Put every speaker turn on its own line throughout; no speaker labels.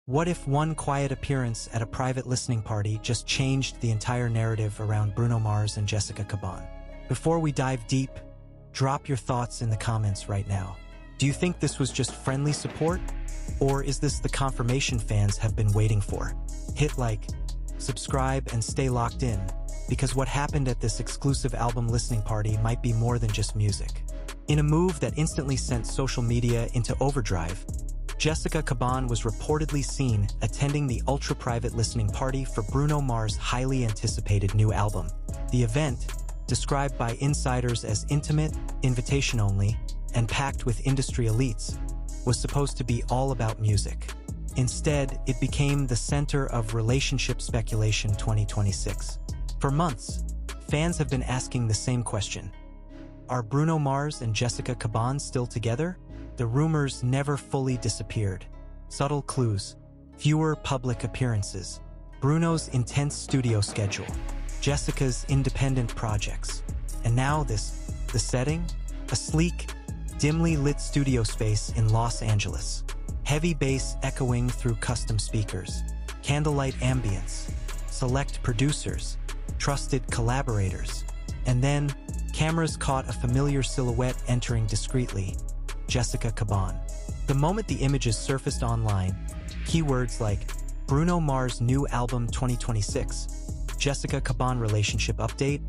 What if one quiet appearance at a private listening party just changed the entire narrative around Bruno Mars and Jessica Caban? Before we dive deep, drop your thoughts in the comments right now. Do you think this was just friendly support? Or is this the confirmation fans have been waiting for? Hit like, subscribe, and stay locked in, because what happened at this exclusive album listening party might be more than just music. In a move that instantly sent social media into overdrive, Jessica Caban was reportedly seen attending the ultra-private listening party for Bruno Mars' highly anticipated new album. The event, described by insiders as intimate, invitation-only, and packed with industry elites, was supposed to be all about music. Instead, it became the center of Relationship Speculation 2026. For months, fans have been asking the same question. Are Bruno Mars and Jessica Caban still together? The rumors never fully disappeared. Subtle clues, fewer public appearances, Bruno's intense studio schedule, Jessica's independent projects. And now the setting? A sleek, dimly lit studio space in Los Angeles. Heavy bass echoing through custom speakers, candlelight ambience, select producers, trusted collaborators. And then, cameras caught a familiar silhouette entering discreetly, Jessica Caban. The moment the images surfaced online, keywords like Bruno Mars' new album 2026, Jessica Caban relationship update,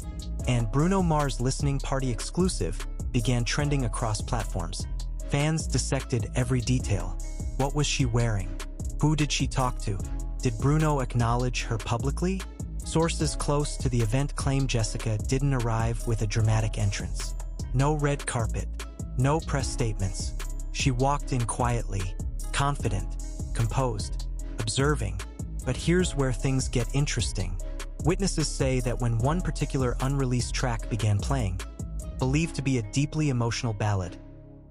and Bruno Mars listening party exclusive began trending across platforms. Fans dissected every detail. What was she wearing? Who did she talk to? Did Bruno acknowledge her publicly? Sources close to the event claim Jessica didn't arrive with a dramatic entrance. No red carpet. No press statements. She walked in quietly, confident, composed, observing. But here's where things get interesting. Witnesses say that when one particular unreleased track began playing, believed to be a deeply emotional ballad,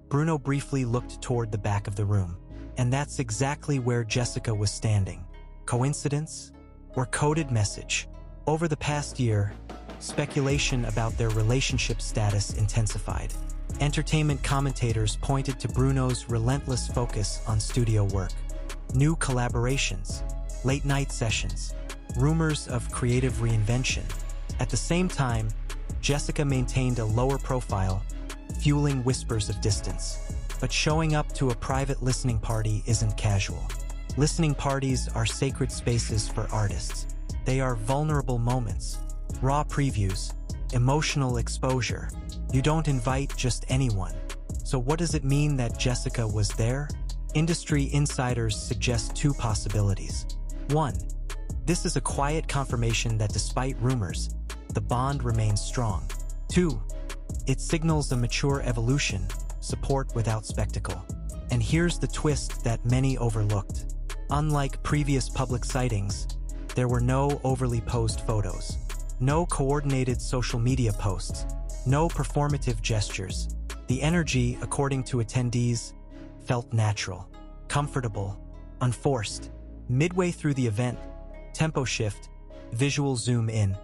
Bruno briefly looked toward the back of the room. And that's exactly where Jessica was standing. Coincidence? Or coded message? Over the past year, speculation about their relationship status intensified. Entertainment commentators pointed to Bruno's relentless focus on studio work, new collaborations, late-night sessions, rumors of creative reinvention. At the same time, Jessica maintained a lower profile, fueling whispers of distance. But showing up to a private listening party isn't casual. Listening parties are sacred spaces for artists. They are vulnerable moments, raw previews, emotional exposure. You don't invite just anyone. So what does it mean that Jessica was there? Industry insiders suggest two possibilities. 1. This is a quiet confirmation that despite rumors, the bond remains strong. 2. It signals a mature evolution, support without spectacle. And here's the twist that many overlooked. Unlike previous public sightings, there were no overly posed photos, no coordinated social media posts, no performative gestures. The energy, according to attendees, felt natural, comfortable, unforced. Midway through the event, tempo shift, visual zoom in.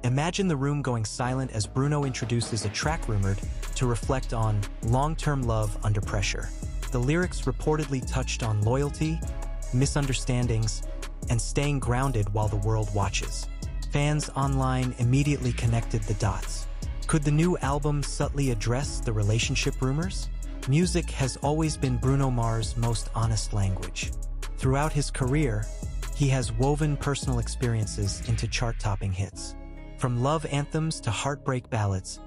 Imagine the room going silent as Bruno introduces a track rumored to reflect on long-term love under pressure. The lyrics reportedly touched on loyalty, misunderstandings, and staying grounded while the world watches. Fans online immediately connected the dots. Could the new album subtly address the relationship rumors? Music has always been Bruno Mars' most honest language. Throughout his career, he has woven personal experiences into chart-topping hits. From love anthems to heartbreak ballads,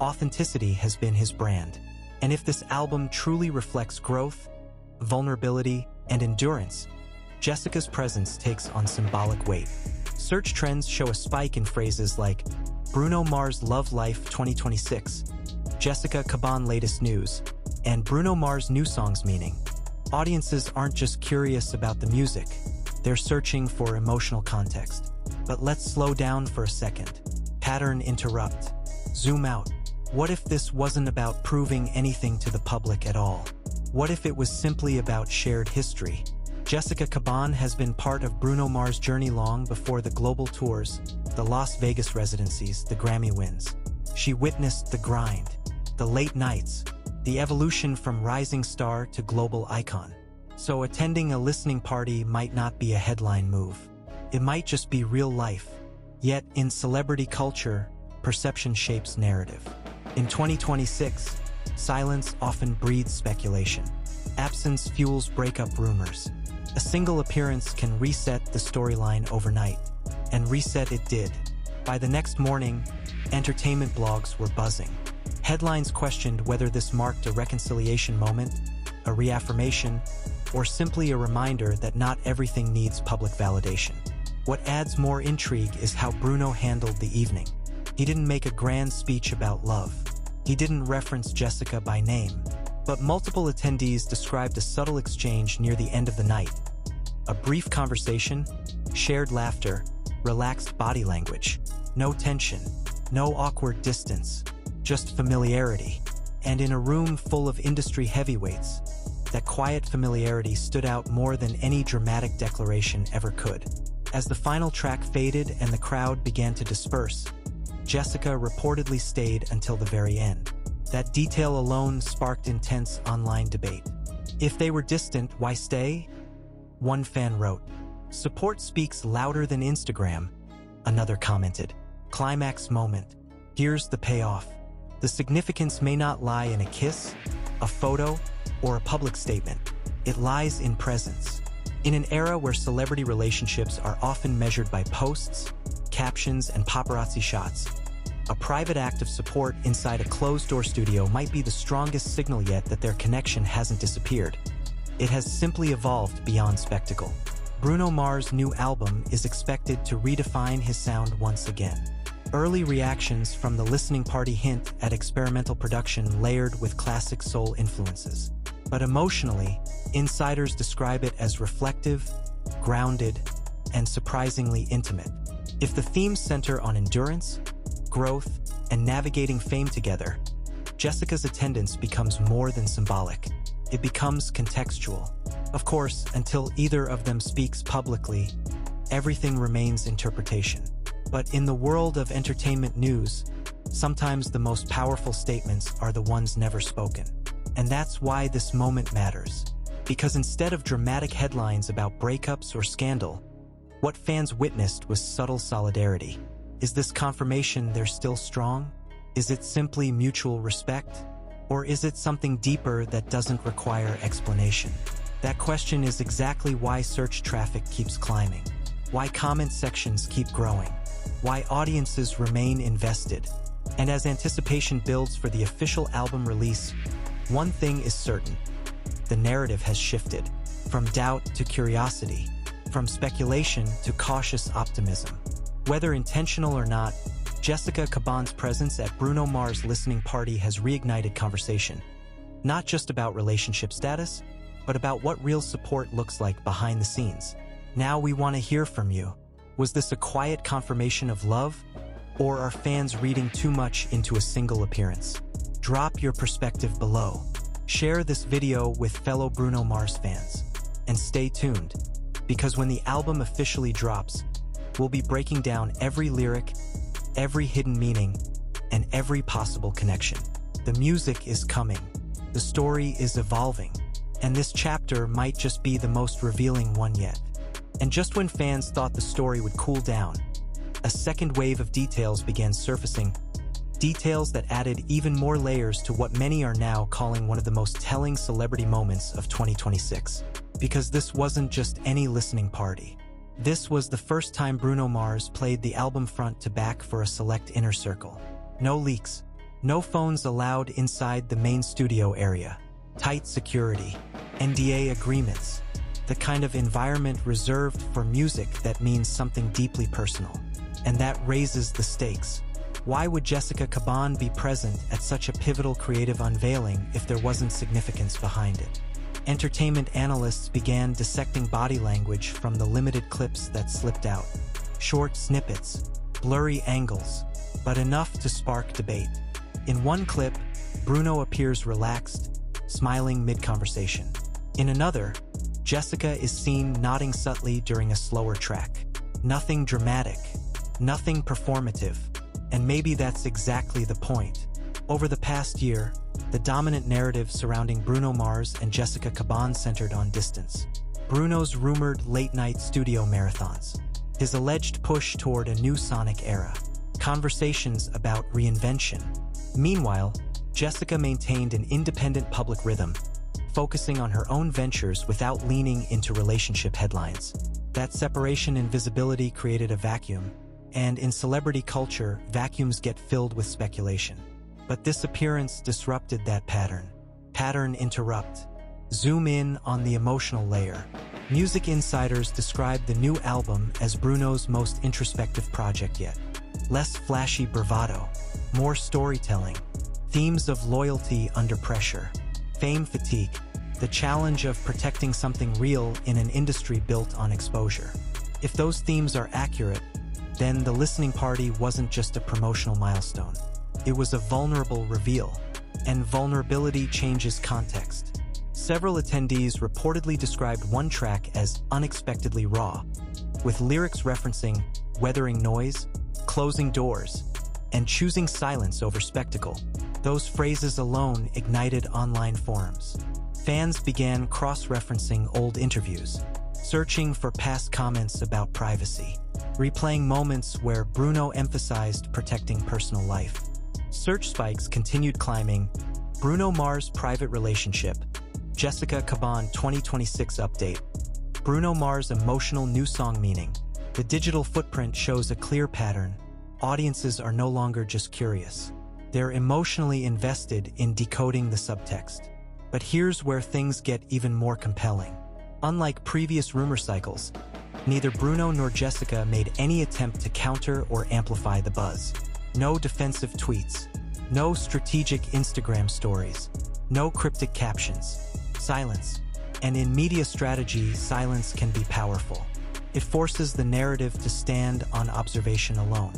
authenticity has been his brand. And if this album truly reflects growth, vulnerability, and endurance, Jessica's presence takes on symbolic weight. Search trends show a spike in phrases like Bruno Mars Love Life 2026, Jessica Caban latest news, and Bruno Mars new songs meaning. Audiences aren't just curious about the music, they're searching for emotional context. But let's slow down for a second. Pattern interrupt. Zoom out. What if this wasn't about proving anything to the public at all? What if it was simply about shared history? Jessica Caban has been part of Bruno Mars' journey long before the global tours, the Las Vegas residencies, the Grammy wins. She witnessed the grind, the late nights, the evolution from rising star to global icon. So attending a listening party might not be a headline move. It might just be real life. Yet, in celebrity culture, perception shapes narrative. In 2026, silence often breeds speculation. Absence fuels breakup rumors. A single appearance can reset the storyline overnight. And reset it did. By the next morning, entertainment blogs were buzzing. Headlines questioned whether this marked a reconciliation moment, a reaffirmation, or simply a reminder that not everything needs public validation. What adds more intrigue is how Bruno handled the evening. He didn't make a grand speech about love. He didn't reference Jessica by name. But multiple attendees described a subtle exchange near the end of the night. A brief conversation, shared laughter, relaxed body language. No tension, no awkward distance, just familiarity. And in a room full of industry heavyweights, that quiet familiarity stood out more than any dramatic declaration ever could. As the final track faded and the crowd began to disperse, Jessica reportedly stayed until the very end. That detail alone sparked intense online debate. If they were distant, why stay? One fan wrote, "Support speaks louder than Instagram." Another commented, "Climax moment. Here's the payoff." The significance may not lie in a kiss, a photo, or a public statement. It lies in presence. In an era where celebrity relationships are often measured by posts, captions, and paparazzi shots, a private act of support inside a closed-door studio might be the strongest signal yet that their connection hasn't disappeared. It has simply evolved beyond spectacle. Bruno Mars' new album is expected to redefine his sound once again. Early reactions from the listening party hint at experimental production layered with classic soul influences. But emotionally, insiders describe it as reflective, grounded, and surprisingly intimate. If the themes center on endurance, growth, and navigating fame together, Jessica's attendance becomes more than symbolic. It becomes contextual. Of course, until either of them speaks publicly, everything remains interpretation. But in the world of entertainment news, sometimes the most powerful statements are the ones never spoken. And that's why this moment matters. Because instead of dramatic headlines about breakups or scandal, what fans witnessed was subtle solidarity. Is this confirmation they're still strong? Is it simply mutual respect? Or is it something deeper that doesn't require explanation? That question is exactly why search traffic keeps climbing, why comment sections keep growing, why audiences remain invested. And as anticipation builds for the official album release, one thing is certain: the narrative has shifted, from doubt to curiosity, from speculation to cautious optimism. Whether intentional or not, Jessica Caban's presence at Bruno Mars' listening party has reignited conversation, not just about relationship status, but about what real support looks like behind the scenes. Now we want to hear from you. Was this a quiet confirmation of love, or are fans reading too much into a single appearance? Drop your perspective below. Share this video with fellow Bruno Mars fans. And stay tuned, because when the album officially drops, we'll be breaking down every lyric, every hidden meaning, and every possible connection. The music is coming, the story is evolving, and this chapter might just be the most revealing one yet. And just when fans thought the story would cool down, a second wave of details began surfacing, details that added even more layers to what many are now calling one of the most telling celebrity moments of 2026. Because this wasn't just any listening party. This was the first time Bruno Mars played the album front to back for a select inner circle. No leaks, no phones allowed inside the main studio area, tight security, NDA agreements, the kind of environment reserved for music that means something deeply personal. And that raises the stakes. Why would Jessica Caban be present at such a pivotal creative unveiling if there wasn't significance behind it? Entertainment analysts began dissecting body language from the limited clips that slipped out. Short snippets, blurry angles, but enough to spark debate. In one clip, Bruno appears relaxed, smiling mid-conversation. In another, Jessica is seen nodding subtly during a slower track. Nothing dramatic, nothing performative, and maybe that's exactly the point. Over the past year, the dominant narrative surrounding Bruno Mars and Jessica Caban centered on distance. Bruno's rumored late-night studio marathons, his alleged push toward a new sonic era, conversations about reinvention. Meanwhile, Jessica maintained an independent public rhythm, focusing on her own ventures without leaning into relationship headlines. That separation and visibility created a vacuum, and in celebrity culture, vacuums get filled with speculation. But this appearance disrupted that pattern. Pattern interrupt. Zoom in on the emotional layer. Music insiders described the new album as Bruno's most introspective project yet. Less flashy bravado, more storytelling, themes of loyalty under pressure, fame fatigue, the challenge of protecting something real in an industry built on exposure. If those themes are accurate, then the listening party wasn't just a promotional milestone. It was a vulnerable reveal, and vulnerability changes context. Several attendees reportedly described one track as unexpectedly raw, with lyrics referencing weathering noise, closing doors, and choosing silence over spectacle. Those phrases alone ignited online forums. Fans began cross-referencing old interviews, searching for past comments about privacy, replaying moments where Bruno emphasized protecting personal life. Search spikes continued climbing. Bruno Mars private relationship, Jessica Caban 2026 update. Bruno Mars emotional new song meaning. The digital footprint shows a clear pattern. Audiences are no longer just curious. They're emotionally invested in decoding the subtext. But here's where things get even more compelling. Unlike previous rumor cycles, neither Bruno nor Jessica made any attempt to counter or amplify the buzz. No defensive tweets, no strategic Instagram stories, no cryptic captions. Silence. And in media strategy, silence can be powerful. It forces the narrative to stand on observation alone.